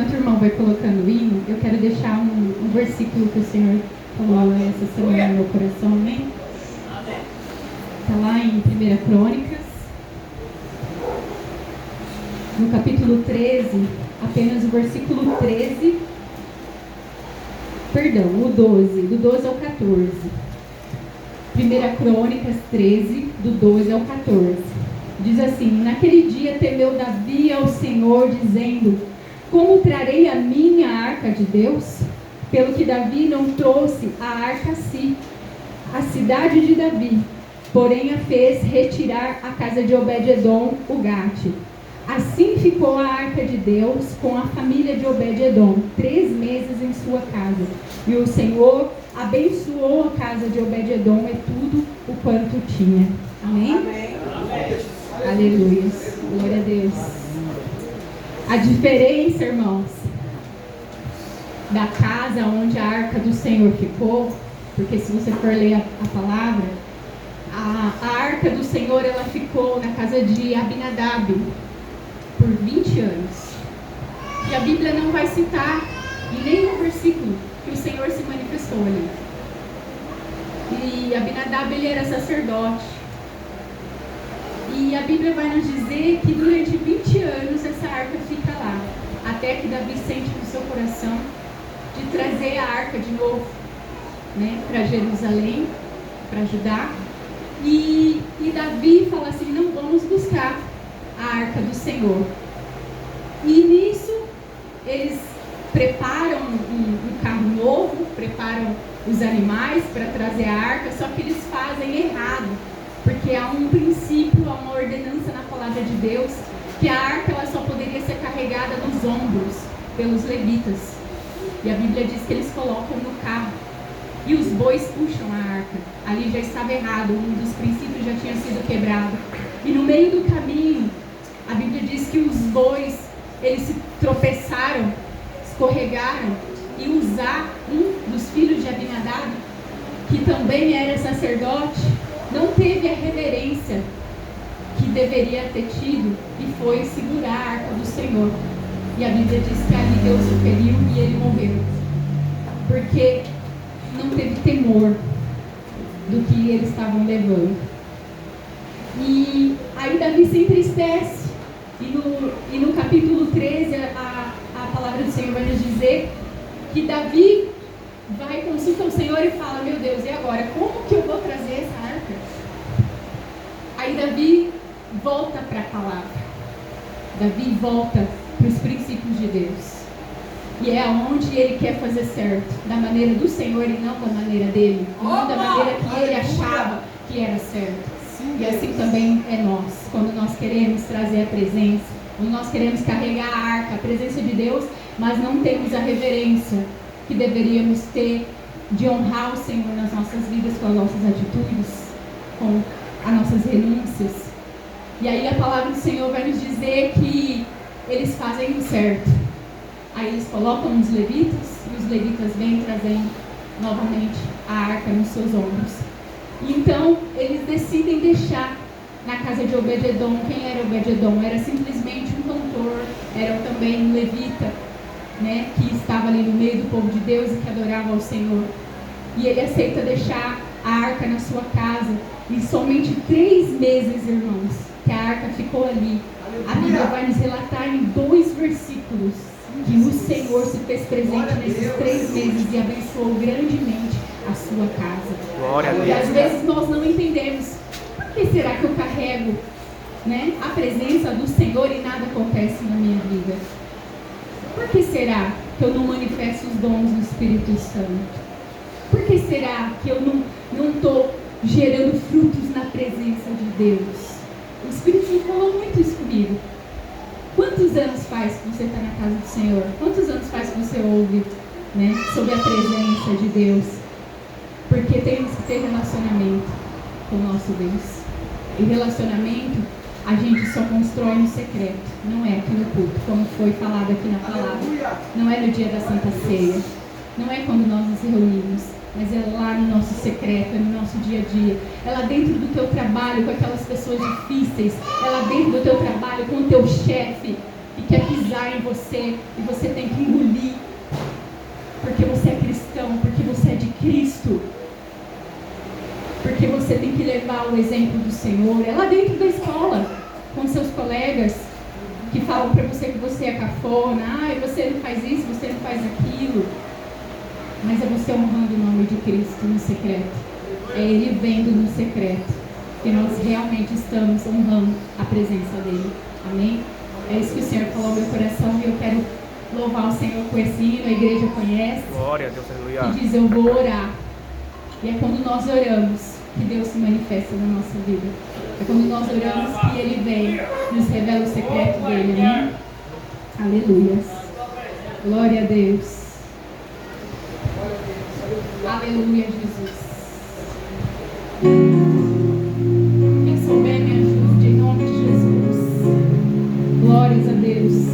enquanto o irmão vai colocando o hino, eu quero deixar um versículo que o Senhor falou essa semana no meu coração, amém? Está lá em 1 Crônicas, no capítulo 13, apenas o versículo 13, perdão, o 12, do 12 ao 14. 1 Crônicas 13, do 12 ao 14. Diz assim: naquele dia temeu Davi ao Senhor, dizendo: como trarei a minha arca de Deus? Pelo que Davi não trouxe a arca a si, a cidade de Davi, porém a fez retirar a casa de Obed-edom, o Gate. Assim ficou a arca de Deus com a família de Obed-edom 3 meses em sua casa. E o Senhor abençoou a casa de Obed-edom e tudo o quanto tinha. Amém? Amém. Aleluia. Glória a Deus. A diferença, irmãos, da casa onde a arca do Senhor ficou, porque se você for ler a palavra, a arca do Senhor, ela ficou na casa de Abinadab por 20 anos. E a Bíblia não vai citar em nenhum versículo que o Senhor se manifestou ali. E Abinadab, ele era sacerdote. E a Bíblia vai nos dizer que durante 20 anos essa arca fica lá, até que Davi sente no seu coração de trazer a arca de novo, né, para Jerusalém, para Judá. E Davi fala assim: não vamos buscar a arca do Senhor. E nisso eles preparam um carro novo, preparam os animais para trazer a arca, só que eles fazem errado, porque há um princípio, há uma ordenança na palavra de Deus, que a arca ela só poderia ser carregada nos ombros pelos levitas. E a Bíblia diz que eles colocam no carro e os bois puxam a arca. Ali já estava errado, um dos princípios já tinha sido quebrado. E no meio do caminho, a Bíblia diz que os bois, eles se tropeçaram, escorregaram, e Uzá, um dos filhos de Abinadab, que também era sacerdote, não teve a reverência que deveria ter tido e foi segurar a arca do Senhor. E a Bíblia diz que ali Deus o feriu e ele morreu, porque não teve temor do que eles estavam levando. E aí Davi se entristece, e no capítulo 13 a palavra do Senhor vai nos dizer que Davi vai, consulta o Senhor e fala: meu Deus, e agora? Como que eu vou trazer essa arca? Aí Davi volta para a palavra. Davi volta para os princípios de Deus. E é onde ele quer fazer certo, da maneira do Senhor e não da maneira dele, não da maneira que ele achava que era certo. E assim também é nós, quando nós queremos trazer a presença, quando nós queremos carregar a arca, a presença de Deus, mas não temos a reverência que deveríamos ter de honrar o Senhor nas nossas vidas, com as nossas atitudes, com as nossas renúncias. E aí a palavra do Senhor vai nos dizer que eles fazem o certo. Aí eles colocam os levitas, e os levitas vêm trazendo novamente a arca nos seus ombros. E então eles decidem deixar na casa de Obed-edom. Quem era Obed-edom? Era simplesmente um cantor, era também um levita, né, que estava ali no meio do povo de Deus e que adorava ao Senhor. E ele aceita deixar a arca na sua casa. E somente 3 meses, irmãos, que a arca ficou ali. A Bíblia vai nos relatar em 2 versículos que o Senhor se fez presente nesses 3 meses e abençoou grandemente a sua casa. Glória a Deus. E às vezes nós não entendemos. Por que será que eu carrego, né, a presença do Senhor e nada acontece na minha vida? Por que será que eu não manifesto os dons do Espírito Santo? Por que será que eu não estou gerando frutos na presença de Deus? O Espírito Santo falou muito isso comigo. Quantos anos faz que você está na casa do Senhor? Quantos anos faz que você ouve, né, sobre a presença de Deus? Porque temos que ter relacionamento com o nosso Deus. E relacionamento a gente só constrói no secreto, não é aqui no culto, como foi falado aqui na palavra. Não é no dia da Santa Ceia, não é quando nós nos reunimos, mas é lá no nosso secreto, é no nosso dia a dia. É lá dentro do teu trabalho com aquelas pessoas difíceis, é lá dentro do teu trabalho com o teu chefe, que quer pisar em você e você tem que engolir, porque você é cristão, porque você é de Cristo, porque você tem que levar o exemplo do Senhor. É lá dentro da escola, com seus colegas que falam para você que você é cafona, você não faz isso, você não faz aquilo, mas é você honrando o nome de Cristo no secreto, é Ele vendo no secreto, que nós realmente estamos honrando a presença dEle. Amém? É isso que o Senhor falou ao meu coração e eu quero louvar o Senhor com esse hino. A igreja conhece. Glória a Deus, aleluia. E diz: eu vou orar. E é quando nós oramos que Deus se manifesta na nossa vida. É quando nós oramos que Ele vem, nos revela o secreto dEle. Amém? Aleluia. Glória a Deus. Aleluia, Jesus. Quem souber, me ajude em nome de Jesus. Glórias a Deus.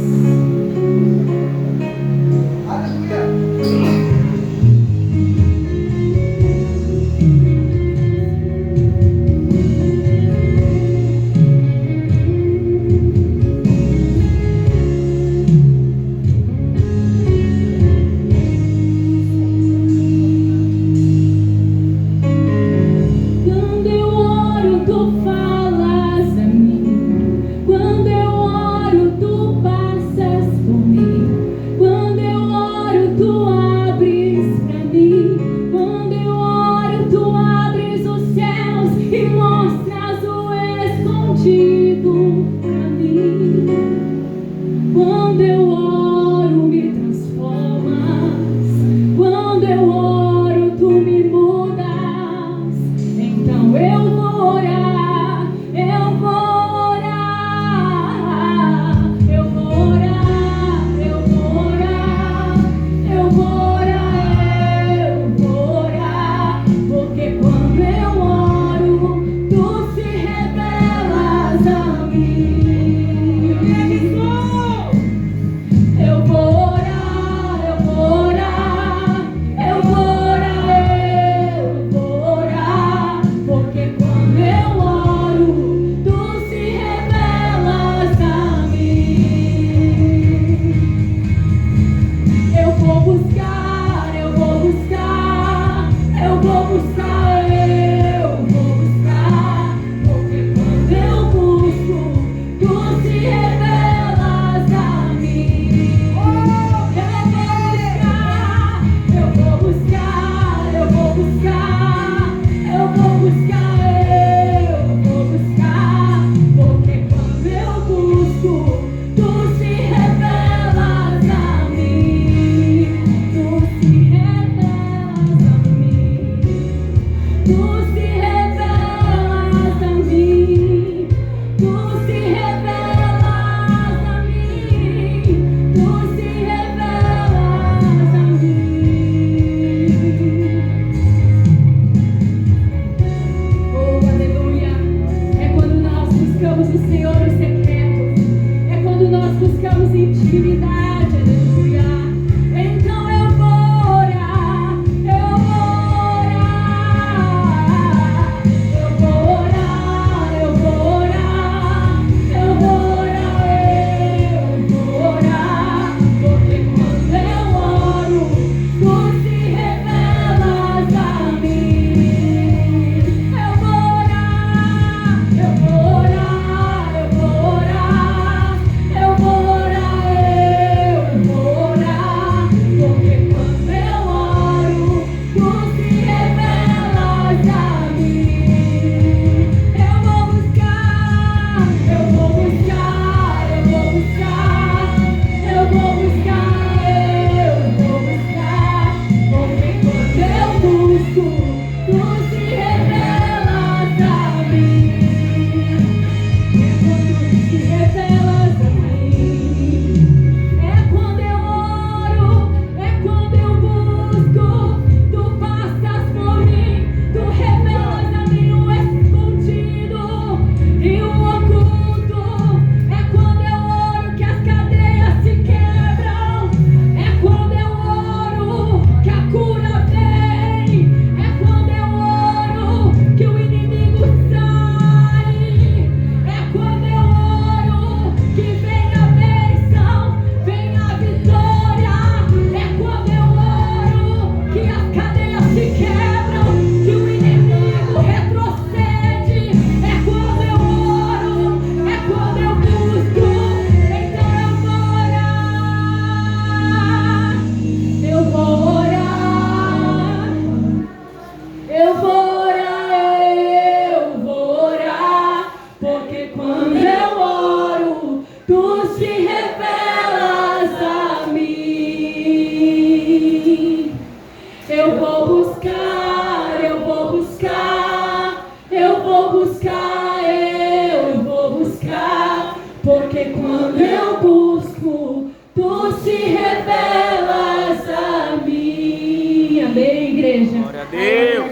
buscar, porque quando eu busco, tu se revelas a mim. Amém, igreja? Glória a Deus.